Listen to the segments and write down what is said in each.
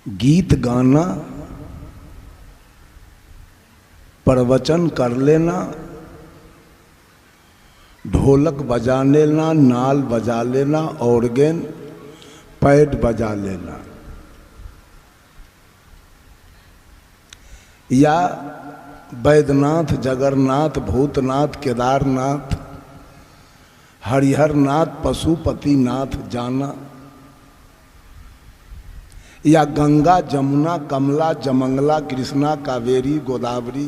गीत गाना, प्रवचन कर लेना, ढोलक बजा लेना, नाल बजा लेना, ऑर्गन पैड बजा लेना, या बैद्यनाथ, जगन्नाथ, भूतनाथ, केदारनाथ, हरिहरनाथ, पशुपतिनाथ जाना, या गंगा, जमुना, कमला, जमंगला, कृष्णा, कावेरी, गोदावरी,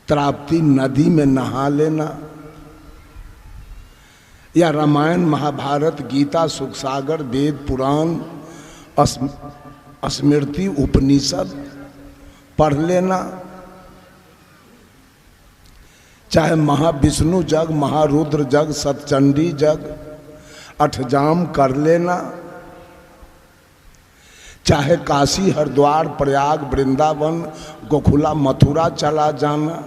ताप्ती नदी में नहा लेना, या रामायण, महाभारत, गीता, सुखसागर, वेद, पुराण, स्मृति, उपनिषद पढ़ लेना, चाहे महाविष्णु जग, महारुद्र जग, सतचंडी जग, अठजाम कर लेना, चाहे काशी, हरिद्वार, प्रयाग, वृंदावन, गोकुला, मथुरा चला जाना,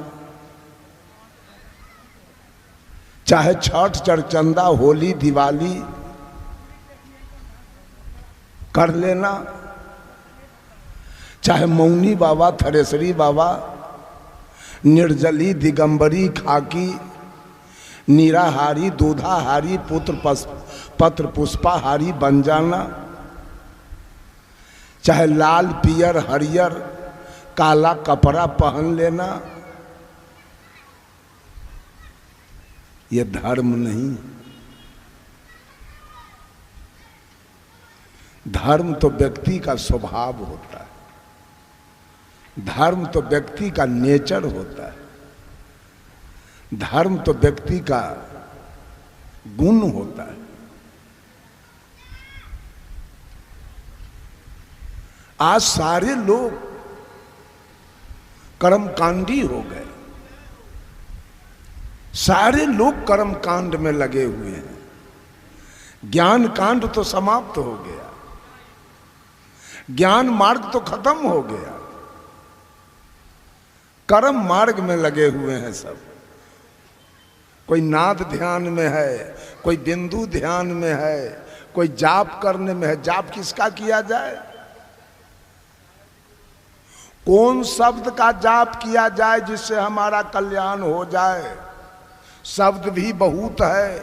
चाहे छठ, चरचंदा, होली, दिवाली कर लेना, चाहे मौनी बाबा, थरेसरी बाबा, निर्जली, दिगंबरी, खाकी, नीराहारी, दूधाहारी, पत्र पुष्पाहारी बन जाना, चाहे लाल, पियर, हरियर, काला कपड़ा पहन लेना, ये धर्म नहीं। धर्म तो व्यक्ति का स्वभाव होता है, धर्म तो व्यक्ति का नेचर होता है, धर्म तो व्यक्ति का गुण होता है। आज सारे लोग कर्मकांडी हो गए, सारे लोग कर्म कांड में लगे हुए हैं। ज्ञान कांड तो समाप्त हो गया, ज्ञान मार्ग तो खत्म हो गया, कर्म मार्ग में लगे हुए हैं सब। कोई नाद ध्यान में है, कोई बिंदु ध्यान में है, कोई जाप करने में है। जाप किसका किया जाए? कौन शब्द का जाप किया जाए जिससे हमारा कल्याण हो जाए? शब्द भी बहुत है।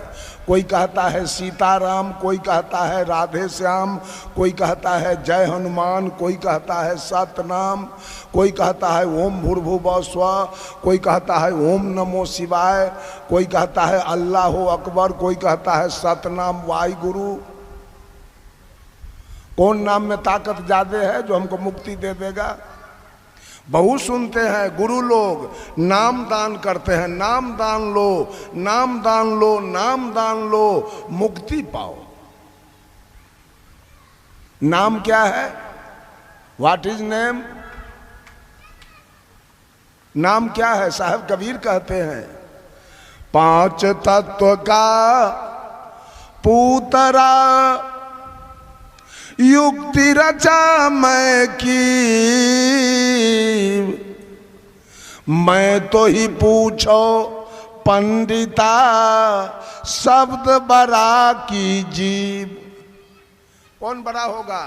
कोई कहता है सीताराम, कोई कहता है राधे श्याम, कोई कहता है जय हनुमान, कोई कहता है सतनाम, कोई कहता है ओम भूर्भुवः स्वः, कोई कहता है ओम नमो शिवाय, कोई कहता है अल्लाह अकबर, कोई कहता है सतनाम वाहिगुरु। कौन नाम में ताकत ज्यादा है जो हमको मुक्ति दे देगा? बहुत सुनते हैं गुरु लोग नाम दान करते हैं, नाम दान लो, नाम दान लो, नाम दान लो, मुक्ति पाओ। नाम क्या है? What is name? नाम क्या है? साहब कबीर कहते हैं, पांच तत्व का पूतरा युक्ति रचा मैं की, मैं तो ही पूछो पंडिता शब्द बड़ा की जीव। कौन बड़ा होगा?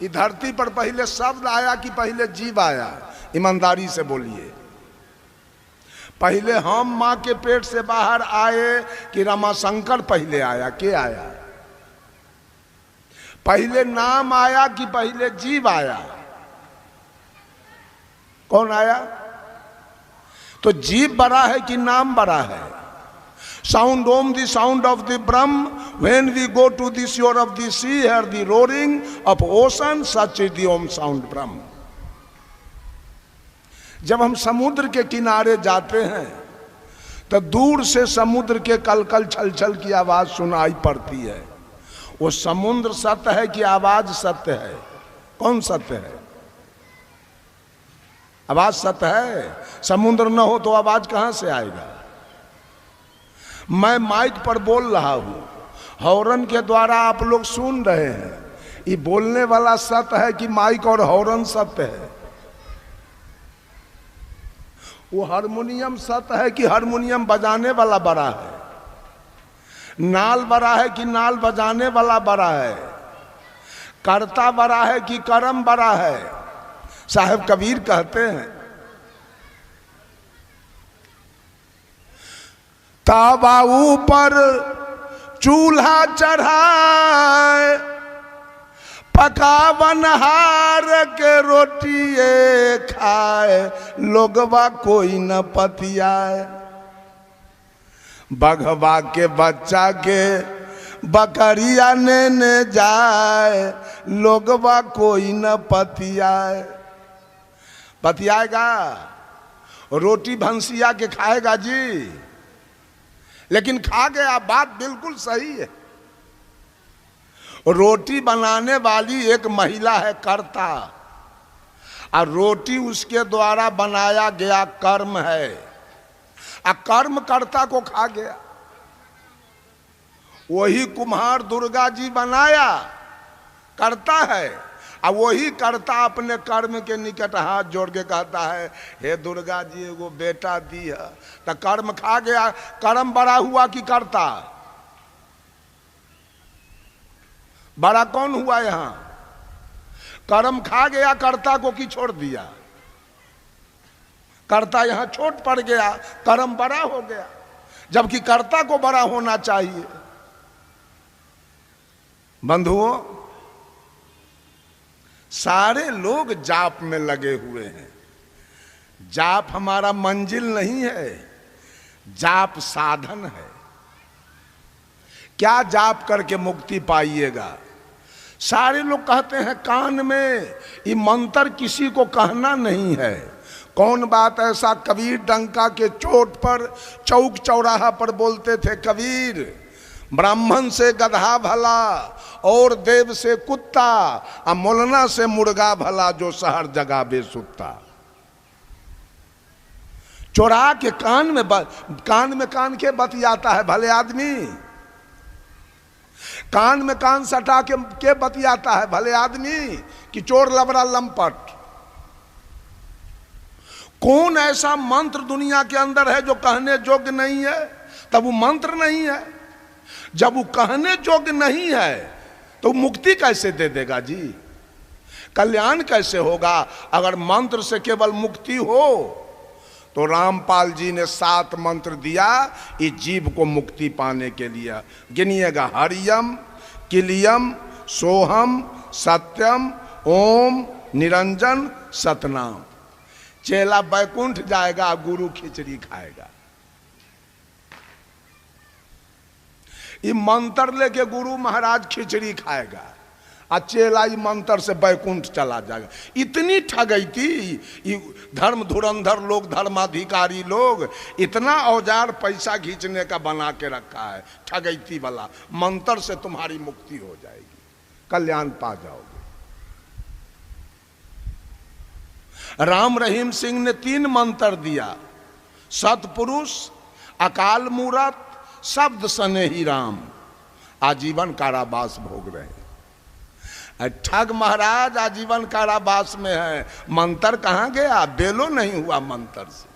इस धरती पर पहले शब्द आया कि पहले जीव आया? ईमानदारी से बोलिए। पहले हम माँ के पेट से बाहर आए कि रमाशंकर पहले आया? के आया? पहले नाम आया कि पहले जीव आया? कौन आया? तो जीव बड़ा है कि नाम बड़ा है? Sound Om the sound of the Brahm, when we go to the shore of the sea, hear the roaring of ocean, such is the Om sound Brahm. जब हम समुद्र के किनारे जाते हैं तो दूर से समुद्र के कलकल छलछल की आवाज सुनाई पड़ती है। वो समुद्र सत्य है कि आवाज सत्य है? कौन सत्य है? आवाज सत्य है। समुद्र न हो तो आवाज कहां से आएगा? मैं माइक पर बोल रहा हूं, हॉर्न के द्वारा आप लोग सुन रहे हैं। ये बोलने वाला सत्य है कि माइक और हॉर्न सत्य है? वो हारमोनियम सत्य है कि हारमोनियम बजाने वाला बड़ा है? नाल बड़ा है कि नाल बजाने वाला बड़ा है? कर्ता बड़ा है कि कर्म बड़ा है? साहब कबीर कहते हैं, तावा ऊपर चूल्हा चढ़ाए, पकावन हार के रोटिए खाए, लोगवा कोई न पतियाए। बघवा के बच्चा के बकरिया ने जाए, लोगवा कोई न पतियाए। पतियाएगा? रोटी भंसिया के खाएगा जी, लेकिन खा गया। बात बिल्कुल सही है। रोटी बनाने वाली एक महिला है कर्ता, और रोटी उसके द्वारा बनाया गया कर्म है, और कर्म कर्ता को खा गया। वही कुम्हार दुर्गा जी बनाया, करता है, और वही कर्ता अपने कर्म के निकट हाथ जोड़ के कहता है, हे दुर्गा जी एगो बेटा दी है, तो कर्म खा गया। कर्म बड़ा हुआ कि कर्ता? बड़ा कौन हुआ यहां? कर्म खा गया कर्ता को कि छोड़ दिया? कर्ता यहां छोट पड़ गया, कर्म बड़ा हो गया, जबकि कर्ता को बड़ा होना चाहिए। बंधुओं, सारे लोग जाप में लगे हुए हैं। जाप हमारा मंजिल नहीं है, जाप साधन है। क्या जाप करके मुक्ति पाइएगा? सारे लोग कहते हैं कान में, ये मंत्र किसी को कहना नहीं है। कौन बात ऐसा? कबीर डंका के चोट पर चौक चौराहा पर बोलते थे, कबीर ब्राह्मण से गधा भला और देव से कुत्ता, और मोलना से मुर्गा भला जो शहर जगा बेसुत्ता। चोरा के कान के बतियाता है भले आदमी, कान में कान सटा के बतियाता है भले आदमी कि चोर लबड़ा लंपट। कौन ऐसा मंत्र दुनिया के अंदर है जो कहने योग्य नहीं है? तब वो मंत्र नहीं है। जब वो कहने योग्य नहीं है तो मुक्ति कैसे दे देगा जी? कल्याण कैसे होगा? अगर मंत्र से केवल मुक्ति हो तो रामपाल जी ने 7 मंत्र दिया इस जीव को मुक्ति पाने के लिए। गिनिएगा, हरियम, किलियम, सोहम, सत्यम, ओम, निरंजन, सतनाम। चेला बैकुंठ जाएगा, गुरु खिचड़ी खाएगा। ये मंत्र लेके गुरु महाराज खिचड़ी खाएगा, और चेला ये मंत्र से बैकुंठ चला जाएगा। इतनी ठगैती धर्म धुरंधर लोग, धर्माधिकारी लोग, इतना औजार पैसा खींचने का बना के रखा है ठगैती वाला। मंत्र से तुम्हारी मुक्ति हो जाएगी, कल्याण पा जाओगे। राम रहीम सिंह ने 3 मंत्र दिया, सतपुरुष, अकाल मूरत, शब्द सने ही राम। आजीवन कारावास भोग रहे हैं। ठग महाराज आजीवन कारावास में है। मंत्र कहां गया? बेलो नहीं हुआ मंत्र से।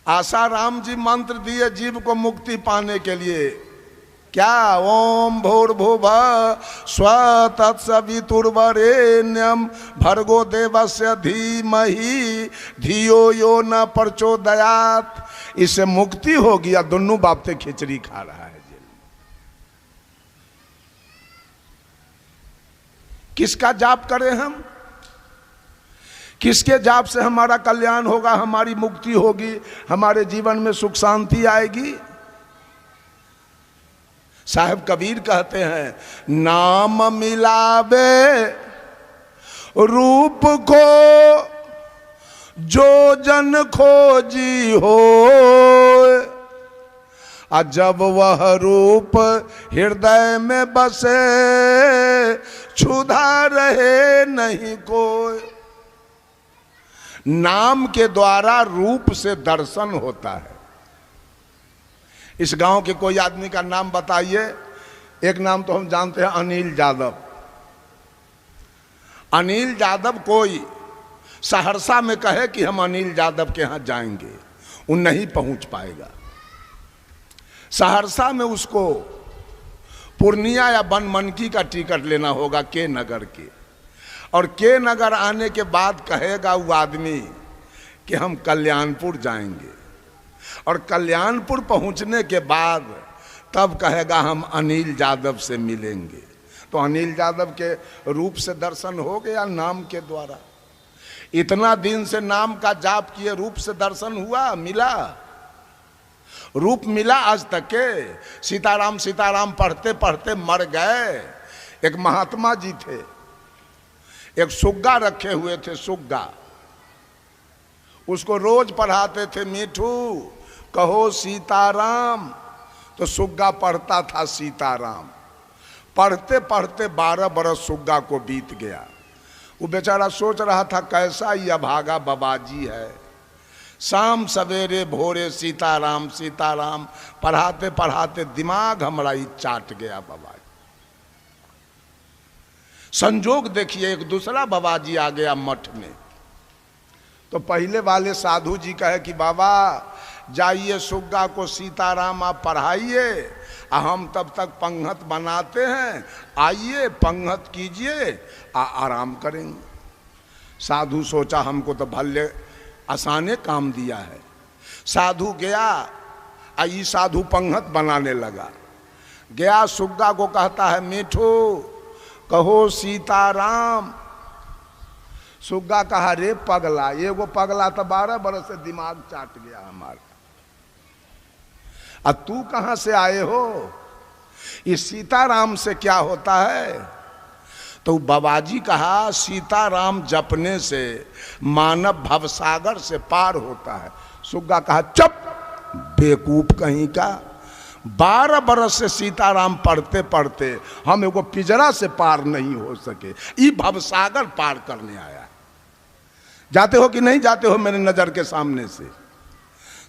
आसाराम जी मंत्र दिए जीव को मुक्ति पाने के लिए। क्या? ओम भूर्भुवः स्वः तत्सवितुर्वरेण्यं भर्गो देवस्य धीमहि धियो यो न प्रचोदयात्। इससे मुक्ति हो गया। दोनों बाप से खिचड़ी खा रहा है। किसका जाप करें हम? किसके जाप से हमारा कल्याण होगा, हमारी मुक्ति होगी, हमारे जीवन में सुख शांति आएगी? साहब कबीर कहते हैं, नाम मिलावे रूप को जो जन खोजी हो, जब वह रूप हृदय में बसे क्षुधा रहे नहीं कोई। नाम के द्वारा रूप से दर्शन होता है। इस गांव के कोई आदमी का नाम बताइए। एक नाम तो हम जानते हैं, अनिल यादव। अनिल यादव कोई सहरसा में कहे कि हम अनिल यादव के यहां जाएंगे, वो नहीं पहुंच पाएगा। सहरसा में उसको पूर्णिया या बनमनकी का टिकट लेना होगा के नगर के, और के नगर आने के बाद कहेगा वो आदमी कि हम कल्याणपुर जाएंगे, और कल्याणपुर पहुंचने के बाद तब कहेगा हम अनिल यादव से मिलेंगे। तो अनिल यादव के रूप से दर्शन हो गया नाम के द्वारा। इतना दिन से नाम का जाप किए, रूप से दर्शन हुआ, मिला, रूप मिला आज तक के। सीताराम सीताराम पढ़ते पढ़ते मर गए। एक महात्मा जी थे, एक सुग्गा रखे हुए थे, सुग्गा, उसको रोज पढ़ाते थे, मीठू कहो सीताराम, तो सुग्गा पढ़ता था सीताराम। पढ़ते पढ़ते 12 बरस सुग्गा को बीत गया। वो बेचारा सोच रहा था कैसा ये अभागा बाबाजी है, शाम सवेरे भोरे सीताराम सीताराम पढ़ाते पढ़ाते दिमाग हमारा ही चाट गया बाबाजी। संजोग देखिए एक दूसरा बाबाजी आ गया मठ में। तो पहले वाले साधु जी कहे कि बाबा जाइए सुग्गा को सीताराम आप पढ़ाइए, हम तब तक पंगत बनाते हैं, आइए पंगत कीजिए, आराम करेंगे। साधु सोचा हमको तो भले आसाने काम दिया है। साधु गया, आई साधु पंगत बनाने लगा। गया सुग्गा को कहता है मीठू कहो सीताराम। सुग्गा कहा रे पगला, ये वो पगला तो 12 बरस से दिमाग चाट गया हमारा। अब तू कहां से आए हो, इस सीताराम से क्या होता है? तो बाबाजी कहा सीताराम जपने से मानव भवसागर से पार होता है। सुग्गा कहा चुप बेवकूफ कहीं का, 12 बरस से सीताराम पढ़ते पढ़ते हम एगो पिंजरा से पार नहीं हो सके, ये भवसागर पार करने आया। जाते हो कि नहीं जाते हो मेरे नजर के सामने से?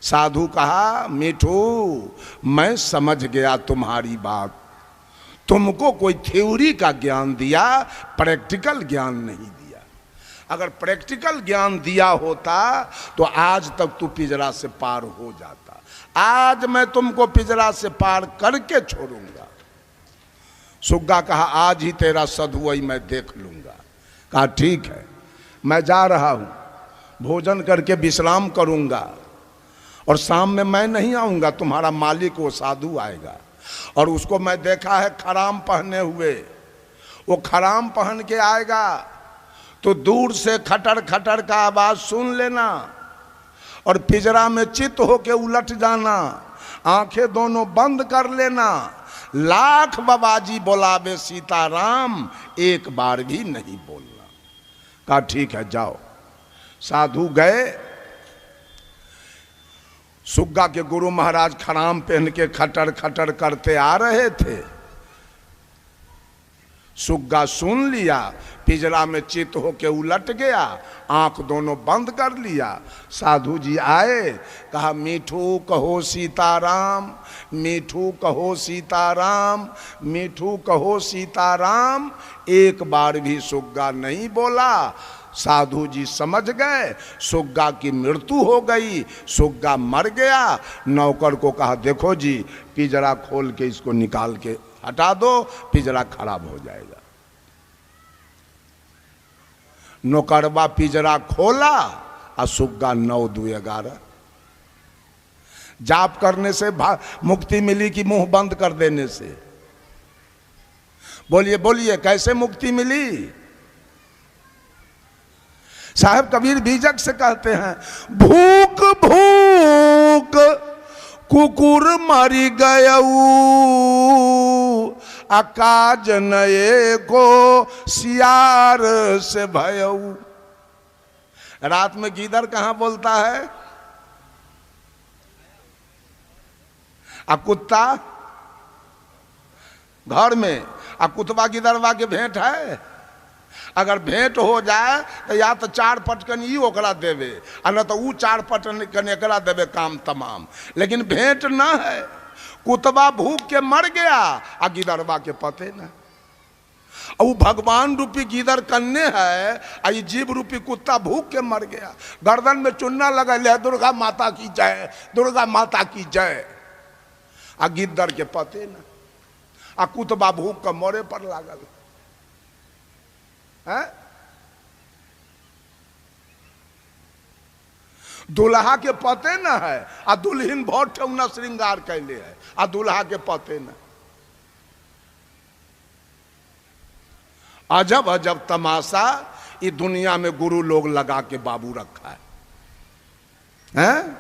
साधु कहा मीठू मैं समझ गया तुम्हारी बात, तुमको कोई थ्योरी का ज्ञान दिया, प्रैक्टिकल ज्ञान नहीं दिया। अगर प्रैक्टिकल ज्ञान दिया होता तो आज तक तू पिंजरा से पार हो जाता। आज मैं तुमको पिंजरा से पार करके छोड़ूंगा। सुग्गा कहा आज ही तेरा सधुआई मैं देख लूंगा। कहा ठीक है, मैं जा रहा हूं, भोजन करके विश्राम करूंगा, और शाम में मैं नहीं आऊंगा, तुम्हारा मालिक वो साधु आएगा। और उसको मैं देखा है खराम पहने हुए, वो खराम पहन के आएगा तो दूर से खटर खटर का आवाज सुन लेना और पिंजरा में चित होके उलट जाना, आंखें दोनों बंद कर लेना। लाख बाबाजी बोलावे सीताराम, एक बार भी नहीं बोलना। कहा ठीक है जाओ। साधु गए। सुग्गा के गुरु महाराज खराम पहन के खटर खटर करते आ रहे थे। सुग्गा सुन लिया, पिंजरा में चित होके उलट गया, आंख दोनों बंद कर लिया। साधु जी आए, कहा मीठू कहो सीताराम, मीठू कहो सीताराम, मीठू कहो सीताराम। एक बार भी सुग्गा नहीं बोला। साधु जी समझ गए सुग्गा की मृत्यु हो गई, सुग्गा मर गया। नौकर को कहा देखो जी पिंजरा खोल के इसको निकाल के हटा दो, पिंजरा खराब हो जाएगा। नौकरवा पिंजरा खोला और सुग्गा 9 2 11। जाप करने से मुक्ति मिली कि मुंह बंद कर देने से? बोलिए बोलिए कैसे मुक्ति मिली? साहब कबीर बीजक से कहते हैं भूख भूख कुकुर मरी गयऊ, अकाज नए को सियार से भयऊ। रात में गीदड़ कहां बोलता है? आ कुत्ता घर में, आ कुतवा गिदड़वा के भेंट है। अगर भेंट हो जाए तो या तो 4 पटकन ई ओकरा देवे, आ न तो ऊ 4 पटकन एकरा देवे, काम तमाम। लेकिन भेंट ना है। कुतवा भूख के मर गया आ गिदड़वा के पते ना। और भगवान रूपी गिदड़ कन्ने है, आ ये जीव रूपी कुत्ता भूख के मर गया। गर्दन में चुन्ना लगा ले दुर्गा माता की जय, दुर्गा माता की जय, आ गिद्दड़ के पते ना। आ कुतबा भूख का मोरे पर लागल है। दुल्हा के पते न है आ दुल्हन बहुत ठेउना श्रृंगार कैले है आ दुल्हा के पते न। अजब अजब तमाशा ये दुनिया में गुरु लोग लगा के बाबू रखा है, हैं?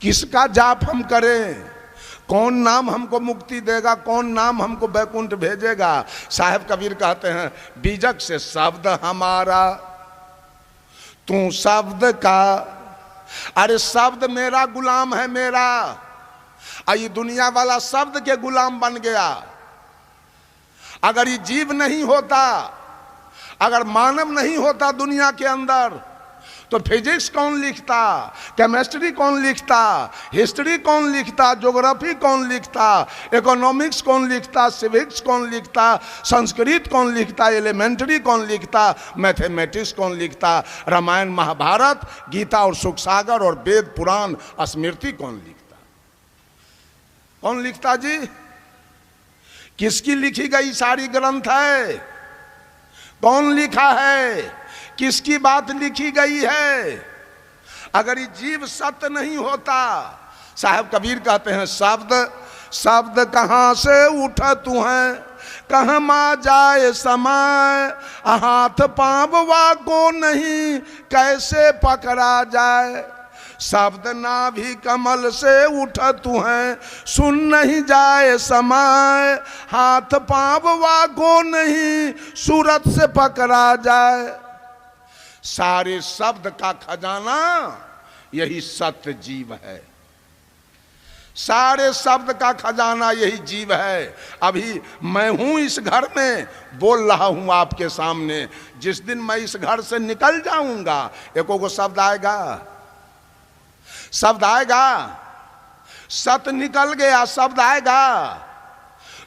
किसका जाप हम करें? कौन नाम हमको मुक्ति देगा? कौन नाम हमको बैकुंठ भेजेगा? साहब कबीर कहते हैं बीजक से शब्द हमारा तू शब्द का। अरे शब्द मेरा गुलाम है मेरा, ये दुनिया वाला शब्द के गुलाम बन गया। अगर ये जीव नहीं होता, अगर मानव नहीं होता दुनिया के अंदर, तो फिजिक्स कौन लिखता, केमिस्ट्री कौन लिखता, हिस्ट्री कौन लिखता, ज्योग्राफी कौन लिखता, इकोनॉमिक्स कौन लिखता, सिविक्स कौन लिखता, संस्कृत कौन लिखता, एलिमेंट्री कौन लिखता, मैथमेटिक्स कौन लिखता, रामायण महाभारत गीता और सुख सागर और वेद पुराण स्मृति कौन लिखता? कौन लिखता जी? किसकी लिखी गई सारी ग्रंथ है? कौन लिखा है? किसकी बात लिखी गई है? अगर ये जीव सत्य नहीं होता, साहब कबीर कहते हैं शब्द शब्द कहाँ से उठा तू है, कहाँ मा जाए समय, हाथ पांव को नहीं कैसे पकड़ा जाए। शब्द नाभि कमल से उठा तू है, सुन नहीं जाए समय, हाथ पांव को नहीं सूरत से पकड़ा जाए। सारे शब्द का खजाना यही सत्य जीव है, सारे शब्द का खजाना यही जीव है। अभी मैं हूं इस घर में बोल रहा हूं आपके सामने, जिस दिन मैं इस घर से निकल जाऊंगा एको को शब्द आएगा, शब्द आएगा, सत्य निकल गया, शब्द आएगा।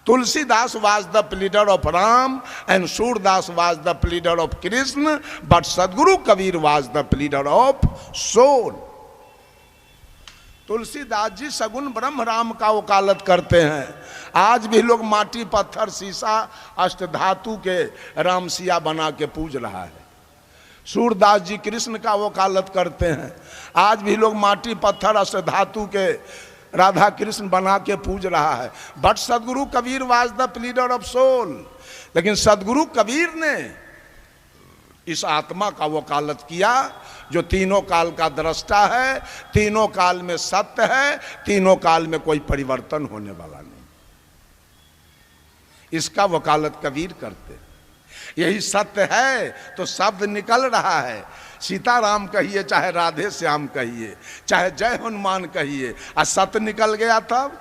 Tulsidas was the pleader of Ram and Surdas was the pleader of Krishna, but Sadguru Kabir was the pleader of soul. Tulsidas ji सगुन ब्रह्म राम का वकालत करते हैं। आज भी लोग माटी पत्थर शीशा अष्ट धातु के राम सिया बना के पूज रहा है। सूरदास जी कृष्ण का वकालत करते हैं। आज भी लोग माटी पत्थर अष्ट धातु के राधा कृष्ण बना के पूज रहा है। But Sadguru Kabir was the pleader of soul. लेकिन सदगुरु कबीर ने इस आत्मा का वकालत किया जो तीनों काल का दृष्टा है, तीनों काल में सत्य है, तीनों काल में कोई परिवर्तन होने वाला नहीं। इसका वकालत कबीर करते। यही सत्य है तो शब्द निकल रहा है। सीताराम कहिए, चाहे राधे श्याम कहिए, चाहे जय हनुमान कहिए, और सत्य निकल गया तब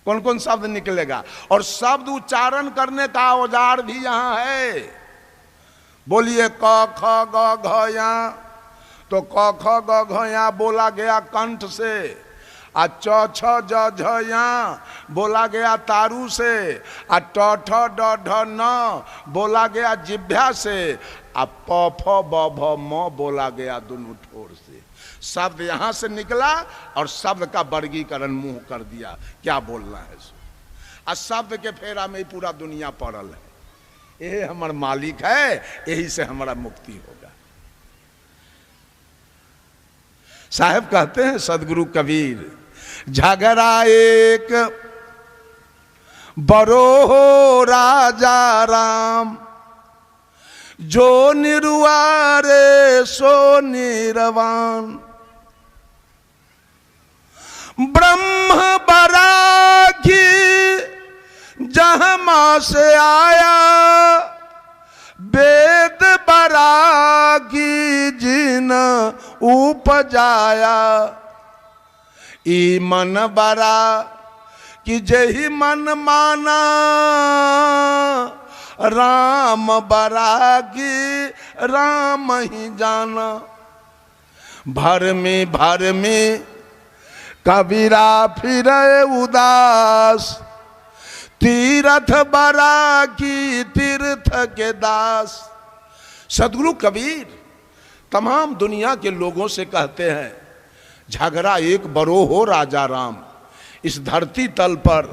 कौन कौन शब्द निकलेगा। और शब्द उच्चारण करने का औजार भी यहाँ है। बोलिए क ख ग घ या, तो क ख ग घ या बोला गया कंठ से, आ च छ ज झ या बोला गया तारू से, आ ट ठ ड ढ न बोला गया जिभ्या से, आ प फ ब भ म बोला गया दोनों ठोर से। शब्द यहाँ से निकला और शब्द का वर्गीकरण मुंह कर दिया, क्या बोलना है सो। आ शब्द के फेरा में ही पूरा दुनिया पड़ल है। यही हमारा मालिक है, यही से हमारा मुक्ति होगा। साहब कहते हैं सदगुरु कबीर, झगड़ा एक बरो हो राजा राम, जो निरुआरे सो निरवान। ब्रह्म बरागी जहमा से आया, वेद बरागी जिन उपजाया। ई मन बरा कि जही मन माना, राम बरागी राम ही जाना। भर में कबीरा फिरे उदास, तीर्थ बरागी तीर्थ के दास। सदगुरु कबीर तमाम दुनिया के लोगों से कहते हैं, झगड़ा एक बरो हो राजा राम। इस धरती तल पर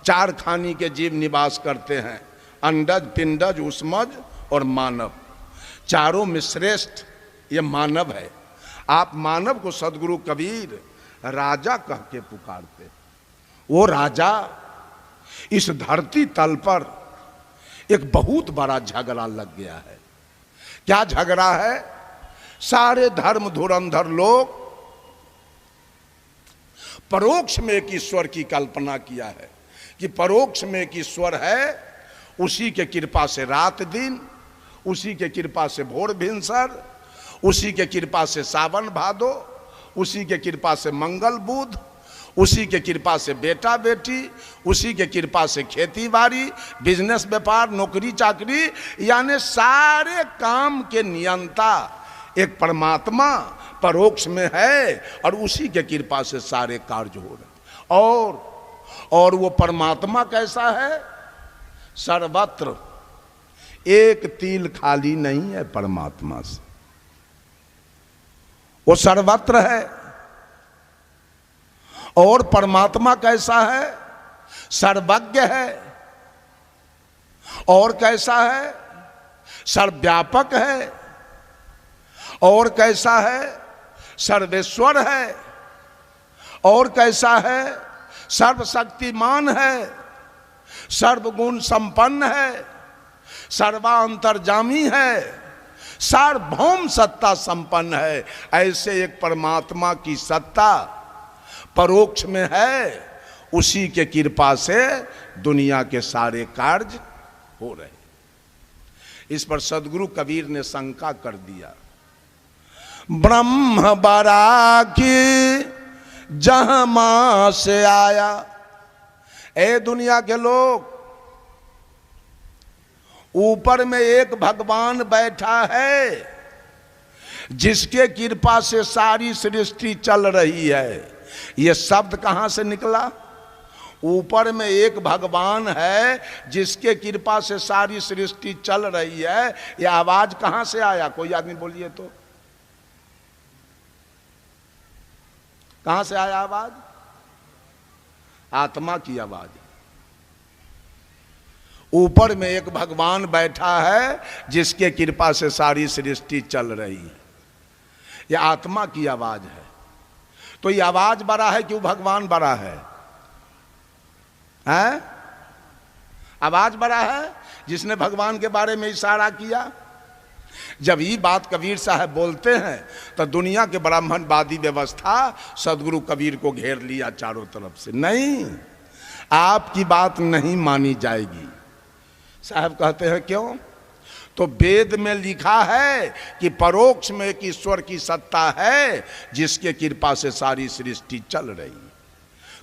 चार खानी के जीव निवास करते हैं, अंडज, पिंडज, उष्मज और मानव। चारों में श्रेष्ठ ये मानव है। आप मानव को सदगुरु कबीर राजा कह के पुकारते। वो राजा इस धरती तल पर एक बहुत बड़ा झगड़ा लग गया है। क्या झगड़ा है? सारे धर्म धुरंधर लोग परोक्ष में एक ईश्वर की कल्पना किया है कि परोक्ष में एक ईश्वर है, उसी के कृपा से रात दिन, उसी के कृपा से भोर भिनसर, उसी के कृपा से सावन भादो, उसी के कृपा से मंगल बुध, उसी के कृपा से बेटा बेटी, उसी के कृपा से खेती बाड़ी, बिजनेस व्यापार, नौकरी चाकरी, यानी सारे काम के नियंता एक परमात्मा परोक्ष में है और उसी के कृपा से सारे कार्य हो रहे। और वो परमात्मा कैसा है? सर्वत्र, एक तिल खाली नहीं है परमात्मा से। वो सर्वत्र है। और परमात्मा कैसा है? सर्वज्ञ है। और कैसा है? सर्वव्यापक है। और कैसा है? सर्वेश्वर है। और कैसा है? सर्वशक्तिमान है, सर्वगुण संपन्न है, सर्वांतर्यामी है, सार्वभौम सत्ता संपन्न है। ऐसे एक परमात्मा की सत्ता परोक्ष में है, उसी के कृपा से दुनिया के सारे कार्य हो रहे। इस पर सदगुरु कबीर ने शंका कर दिया, ब्रह्म बराकी जहां मां से आया। ए दुनिया के लोग, ऊपर में एक भगवान बैठा है जिसके कृपा से सारी सृष्टि चल रही है। ये शब्द कहां से निकला? ऊपर में एक भगवान है जिसके कृपा से सारी सृष्टि चल रही है। ये आवाज कहां से आया? कोई आदमी बोलिए तो, कहां से आया आवाज? आत्मा की आवाज। ऊपर में एक भगवान बैठा है जिसके कृपा से सारी सृष्टि चल रही है। यह आत्मा की आवाज है। तो ये आवाज बड़ा है कि वो भगवान बड़ा है? हैं? आवाज बड़ा है जिसने भगवान के बारे में इशारा किया। जब ये बात कबीर साहब बोलते हैं तो दुनिया के ब्राह्मणवादी व्यवस्था सदगुरु कबीर को घेर लिया चारों तरफ से। नहीं, आपकी बात नहीं मानी जाएगी। साहब कहते हैं क्यों? तो वेद में लिखा है कि परोक्ष में एक ईश्वर की सत्ता है जिसके कृपा से सारी सृष्टि चल रही।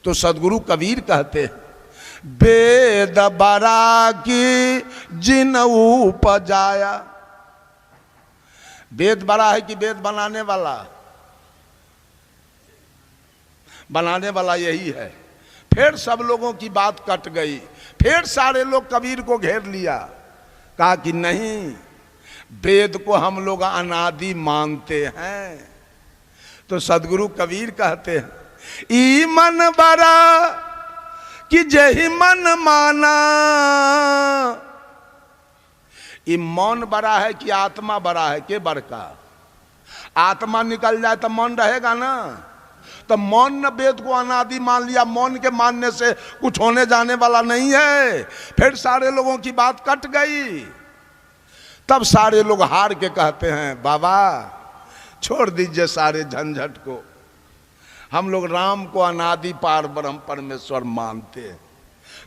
तो सदगुरु कबीर कहते हैं, वेद बरा की जिन उपजाया। वेद बड़ा है कि वेद बनाने वाला? बनाने वाला यही है। फिर सब लोगों की बात कट गई। फिर सारे लोग कबीर को घेर लिया। कहा कि नहीं, वेद को हम लोग अनादि मानते हैं। तो सदगुरु कबीर कहते हैं, ई मन बड़ा कि जही मन माना। ये मौन बड़ा है कि आत्मा बड़ा है? के बड़का? आत्मा निकल जाए तो मन रहेगा ना। तो मौन ने वेद को अनादि मान लिया। मौन के मानने से कुछ होने जाने वाला नहीं है। फिर सारे लोगों की बात कट गई। तब सारे लोग हार के कहते हैं, बाबा छोड़ दीजिए सारे झंझट को, हम लोग राम को अनादि पार ब्रह्म परमेश्वर मानते हैं।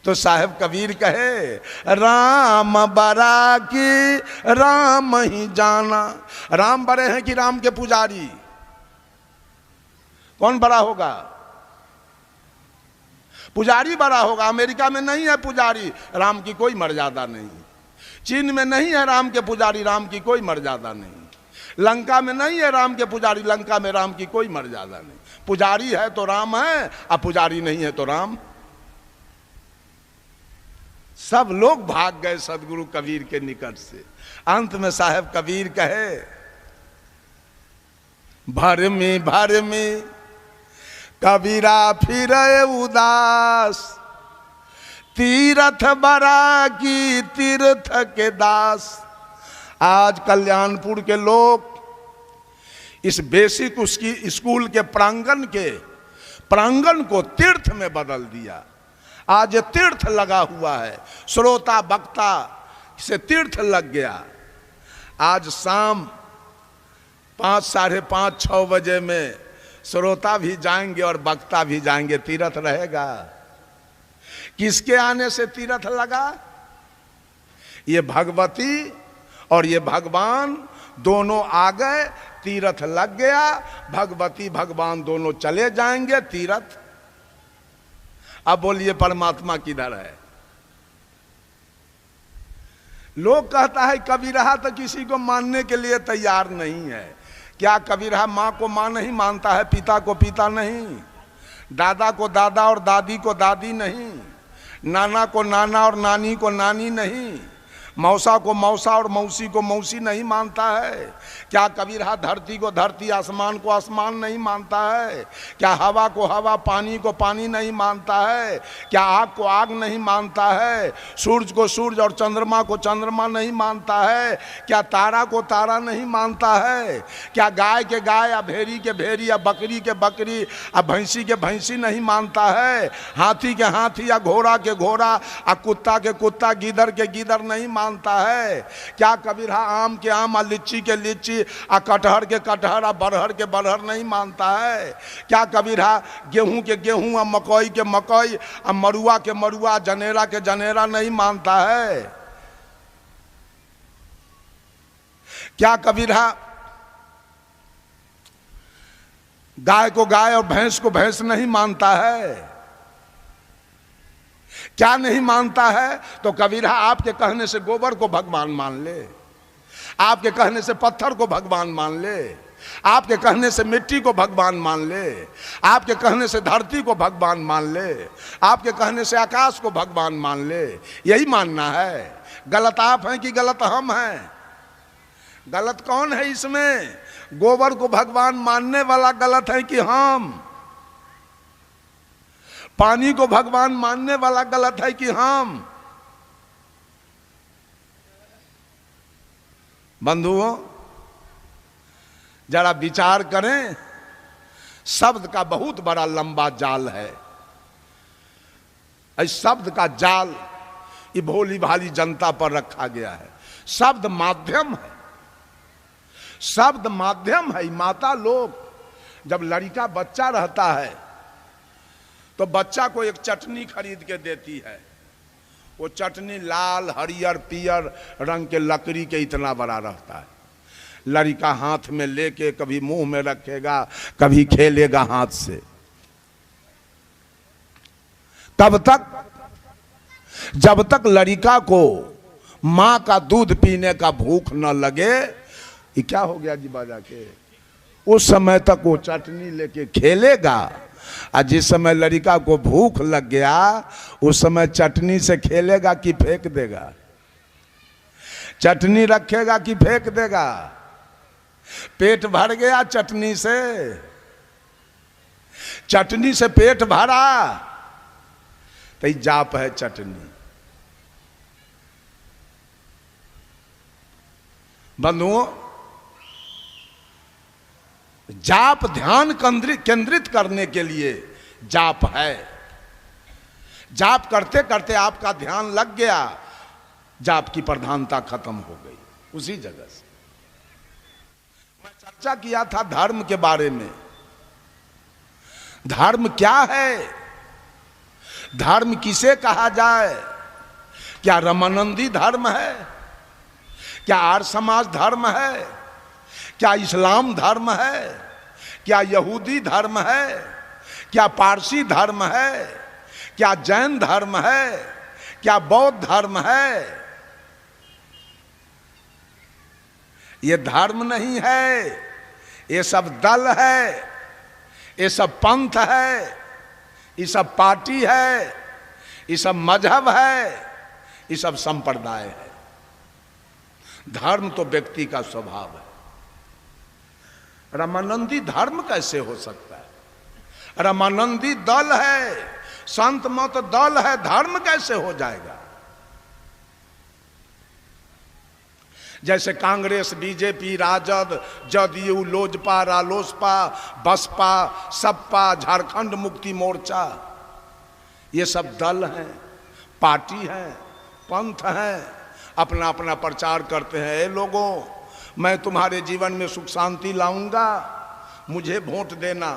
तो साहब कबीर कहे, राम बरा की राम ही जाना। राम बड़े हैं कि राम के पुजारी? कौन बड़ा होगा? पुजारी बड़ा होगा। अमेरिका में नहीं है पुजारी, राम की कोई मर्यादा नहीं। चीन में नहीं है राम के पुजारी, राम की कोई मर्यादा नहीं। लंका में नहीं है राम के पुजारी, लंका में राम की कोई मर्यादा नहीं। पुजारी है तो राम है, अब पुजारी नहीं है तो राम। सब लोग भाग गए सदगुरु कबीर के निकट से। अंत में साहब कबीर कहे, भर में कबीरा फिर उदास, तीरथ बरा की तीर्थ के दास। आज कल्याणपुर के लोग इस बेसिक उसकी स्कूल के प्रांगण को तीर्थ में बदल दिया। आज तीर्थ लगा हुआ है, श्रोता वक्ता से तीर्थ लग गया। आज शाम 5, साढ़े 5, 6 बजे में श्रोता भी जाएंगे और वक्ता भी जाएंगे, तीर्थ रहेगा। किसके आने से तीर्थ लगा? ये भगवती और ये भगवान दोनों आ गए, तीर्थ लग गया। भगवती भगवान दोनों चले जाएंगे तीर्थ। अब बोलिए परमात्मा किधर है? लोग कहता है कबीरहा तो किसी को मानने के लिए तैयार नहीं है। क्या कबीरहा माँ को माँ नहीं मानता है, पिता को पिता नहीं, दादा को दादा और दादी को दादी नहीं, नाना को नाना और नानी को नानी नहीं, मौसा को मौसा और मौसी को मौसी नहीं मानता है? क्या कबीरहा धरती को धरती, आसमान को आसमान नहीं मानता है? क्या हवा को हवा, पानी को पानी नहीं मानता है? क्या आग को आग नहीं मानता है? सूरज को सूरज और चंद्रमा को चंद्रमा नहीं मानता है? क्या तारा को तारा नहीं मानता है? क्या गाय के गाय या भेड़ी के भेड़ी या बकरी के बकरी या भैंसी के भैंसी नहीं मानता है? हाथी के हाथी या घोड़ा के घोड़ा या कुत्ता के कुत्ता, गीदड़ के गीदड़ नहीं मानता है? क्या कबीरहा आम के आम, लीची के लीची, आ कटहर के कटहर, आ बरहर के बरहर नहीं मानता है? क्या कबीरहा गेहूं के गेहूं, आ मकई के मकई, आ मरुआ के मरुआ, जनेरा के जनेरा नहीं मानता है? क्या कबीरहा गाय को गाय और भैंस को भैंस नहीं मानता है? क्या नहीं मानता है? तो कबीरहा आपके कहने से गोबर को भगवान मान ले, आपके कहने से पत्थर को भगवान मान ले, आपके कहने से मिट्टी को भगवान मान ले, आपके कहने से धरती को भगवान मान ले, आपके कहने से आकाश को भगवान मान ले। यही मानना है। गलत आप हैं कि गलत हम हैं? गलत कौन है इसमें? गोबर को भगवान मानने वाला गलत है कि हम? पानी को भगवान मानने वाला गलत है कि हम? बंधुओं, जरा विचार करें। शब्द का बहुत बड़ा लंबा जाल है। इस शब्द का जाल ये भोली भाली जनता पर रखा गया है। शब्द माध्यम है, शब्द माध्यम है। माता लोग जब लड़का बच्चा रहता है तो बच्चा को एक चटनी खरीद के देती है। वो चटनी लाल, हरियर, पियर रंग के लकड़ी के इतना बड़ा रहता है। लड़का हाथ में लेके कभी मुंह में रखेगा, कभी खेलेगा हाथ से। तब तक, जब तक लड़का को मां का दूध पीने का भूख न लगे। ये क्या हो गया जी बाजा के? उस समय तक वो चटनी लेके खेलेगा, और जिस समय लड़का को भूख लग गया उस समय चटनी से खेलेगा कि फेंक देगा? चटनी रखेगा कि फेंक देगा? पेट भर गया चटनी से, चटनी से पेट भरा तो जाप है चटनी। बंधुओं, जाप ध्यान केंद्रित करने के लिए जाप है। जाप करते करते आपका ध्यान लग गया, जाप की प्रधानता खत्म हो गई उसी जगह से। मैं चर्चा किया था धर्म के बारे में। धर्म क्या है? धर्म किसे कहा जाए? क्या रामानंदी धर्म है? क्या आर्य समाज धर्म है? क्या इस्लाम धर्म है? क्या यहूदी धर्म है? क्या पारसी धर्म है? क्या जैन धर्म है? क्या बौद्ध धर्म है? ये धर्म नहीं है, ये सब दल है, ये सब पंथ है, ये सब पार्टी है, ये सब मजहब है, ये सब संप्रदाय है। धर्म तो व्यक्ति का स्वभाव है। रामानंदी धर्म कैसे हो सकता है? रामानंदी दल है, संत मत दल है, धर्म कैसे हो जाएगा? जैसे कांग्रेस, बीजेपी, राजद, जदयू, लोजपा, रालोसपा, बसपा, सपा, झारखंड मुक्ति मोर्चा, ये सब दल हैं, पार्टी हैं, पंथ हैं, अपना अपना प्रचार करते हैं। ए लोगों, मैं तुम्हारे जीवन में सुख शांति लाऊंगा, मुझे वोट देना।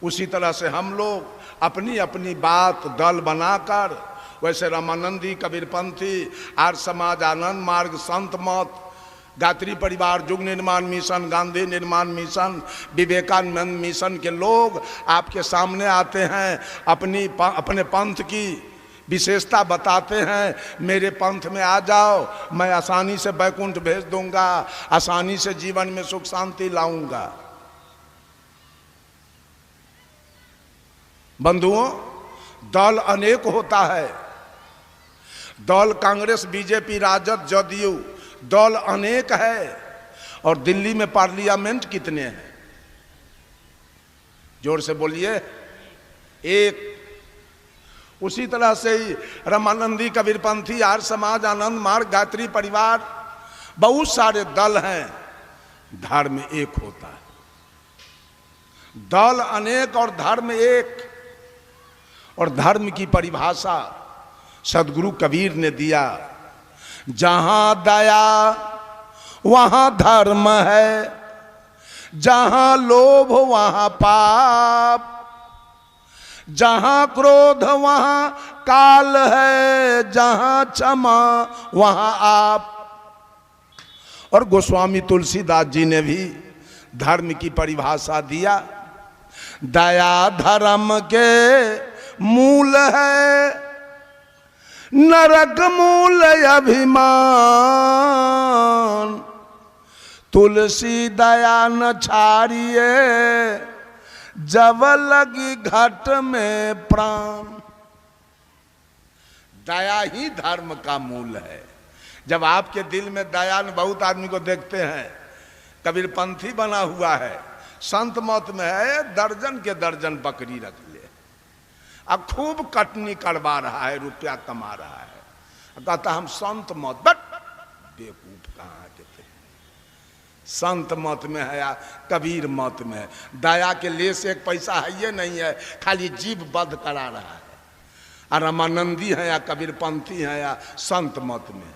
उसी तरह से हम लोग अपनी अपनी बात दल बनाकर, वैसे रामानंदी, कबीरपंथी, आर्य समाज, आनंद मार्ग, संत मत, गायत्री परिवार, युग निर्माण मिशन, गांधी निर्माण मिशन, विवेकानंद मिशन के लोग आपके सामने आते हैं, अपने पंथ की विशेषता बताते हैं। मेरे पंथ में आ जाओ, मैं आसानी से बैकुंठ भेज दूंगा, आसानी से जीवन में सुख शांति लाऊंगा। बंधुओं, दल अनेक होता है। दल कांग्रेस, बीजेपी, राजद, जदयू, दल अनेक है। और दिल्ली में पार्लियामेंट कितने हैं? जोर से बोलिए। एक। उसी तरह से ही रामानंदी, कबीरपंथी, आर्य समाज, आनंद मार्ग, गायत्री परिवार, बहुत सारे दल हैं, धर्म एक होता है। दल अनेक और धर्म एक। और धर्म की परिभाषा सदगुरु कबीर ने दिया, जहां दया वहां धर्म है, जहां लोभ वहां पाप, जहां क्रोध वहां काल है, जहां क्षमा वहां आप। और गोस्वामी तुलसीदास जी ने भी धर्म की परिभाषा दिया, दया धर्म के मूल है, नरक मूल अभिमान, तुलसी दया न छाड़िए, जब लगी घट में प्राण। दया ही धर्म का मूल है। जब आपके दिल में दया, बहुत आदमी को देखते हैं कबीरपंथी बना हुआ है, संत मत में है, दर्जन के दर्जन बकरी रख ले, अब खूब कटनी करवा रहा है, रुपया कमा रहा है, कहता हम संत मत, बट बेवकूफ कहाँ देते हैं। संत मत में है या कबीर मत में है, दया के लिए से एक पैसा है ये नहीं है, खाली जीव बद्ध करा रहा है। और रामानंदी है या कबीरपंथी है या संत मत में,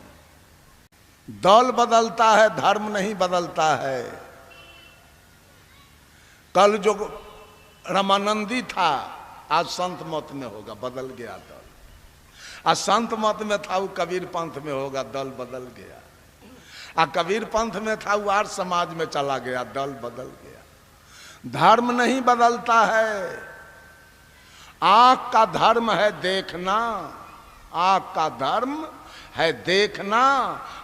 दल बदलता है, धर्म नहीं बदलता है। कल जो रामानंदी था आज संत मत में होगा, बदल गया दल। आज संत मत में था वो कबीर पंथ में होगा, दल बदल गया। आ कबीर पंथ में था वो आर्य समाज में चला गया, दल बदल गया। धर्म नहीं बदलता है। आंख का धर्म है देखना, आंख का धर्म है देखना,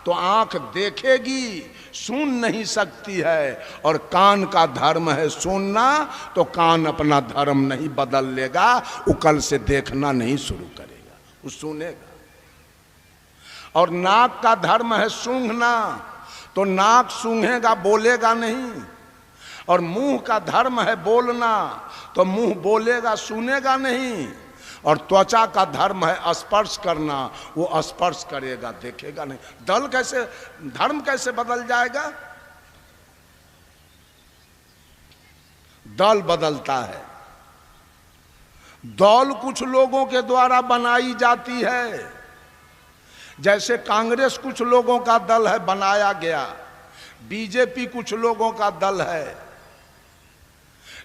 तो आंख देखेगी, सुन नहीं सकती है। और कान का धर्म है सुनना, तो कान अपना धर्म नहीं बदल लेगा, वो कल से देखना नहीं शुरू करेगा, वो सुनेगा। और नाक का धर्म है सूंघना, तो नाक सूंघेगा, बोलेगा नहीं। और मुंह का धर्म है बोलना, तो मुंह बोलेगा, सुनेगा नहीं। और त्वचा का धर्म है स्पर्श करना, वो स्पर्श करेगा, देखेगा नहीं। दल कैसे, धर्म कैसे बदल जाएगा? दल बदलता है। दल कुछ लोगों के द्वारा बनाई जाती है। जैसे कांग्रेस कुछ लोगों का दल है, बनाया गया। बीजेपी कुछ लोगों का दल है,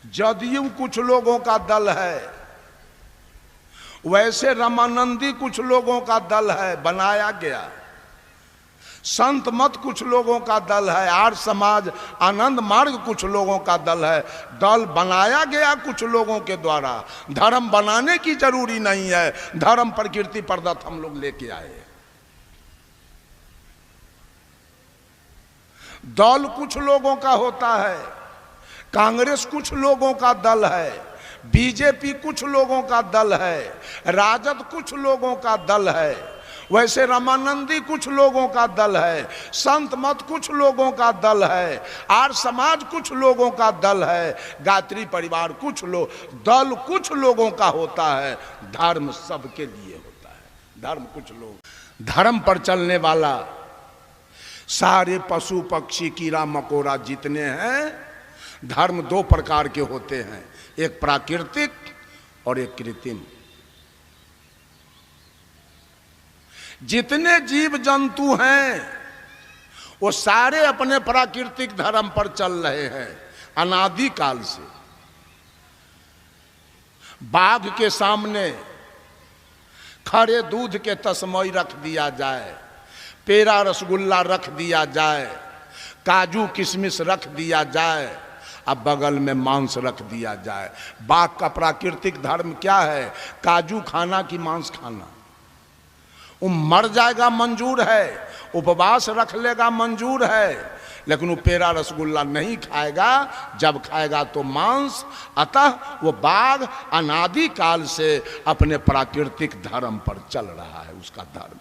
जदयू कुछ लोगों का दल है, वैसे रामानंदी कुछ लोगों का दल है, बनाया गया। संत मत कुछ लोगों का दल है, आर्य समाज, आनंद मार्ग कुछ लोगों का दल है। दल बनाया गया कुछ लोगों के द्वारा। धर्म बनाने की जरूरी नहीं है, धर्म प्रकृति प्रदत्त हम लोग लेके आए। दल कुछ लोगों का होता है। कांग्रेस कुछ लोगों का दल है, बीजेपी कुछ लोगों का दल है, राजद कुछ लोगों का दल है। वैसे रामानंदी कुछ लोगों का दल है, संत मत कुछ लोगों का दल है, आर्य समाज कुछ लोगों का दल है, गायत्री परिवार कुछ लोग, दल कुछ लोगों का होता है, धर्म सबके लिए होता है। धर्म कुछ लोग, धर्म पर चलने वाला सारे पशु पक्षी कीड़ा मकोड़ा जितने हैं, धर्म दो प्रकार के होते हैं, एक प्राकृतिक और एक कृत्रिम। जितने जीव जंतु हैं वो सारे अपने प्राकृतिक धर्म पर चल रहे हैं अनादि काल से। बाघ के सामने खरे दूध के तस्मई रख दिया जाए, पेड़ा रसगुल्ला रख दिया जाए, काजू किशमिश रख दिया जाए, अब बगल में मांस रख दिया जाए। बाघ का प्राकृतिक धर्म क्या है? काजू खाना कि मांस खाना। वो मर जाएगा मंजूर है, उपवास रख लेगा मंजूर है, लेकिन वो पेड़ा रसगुल्ला नहीं खाएगा, जब खाएगा तो मांस। अतः वो बाघ अनादि काल से अपने प्राकृतिक धर्म पर चल रहा है, उसका धर्म।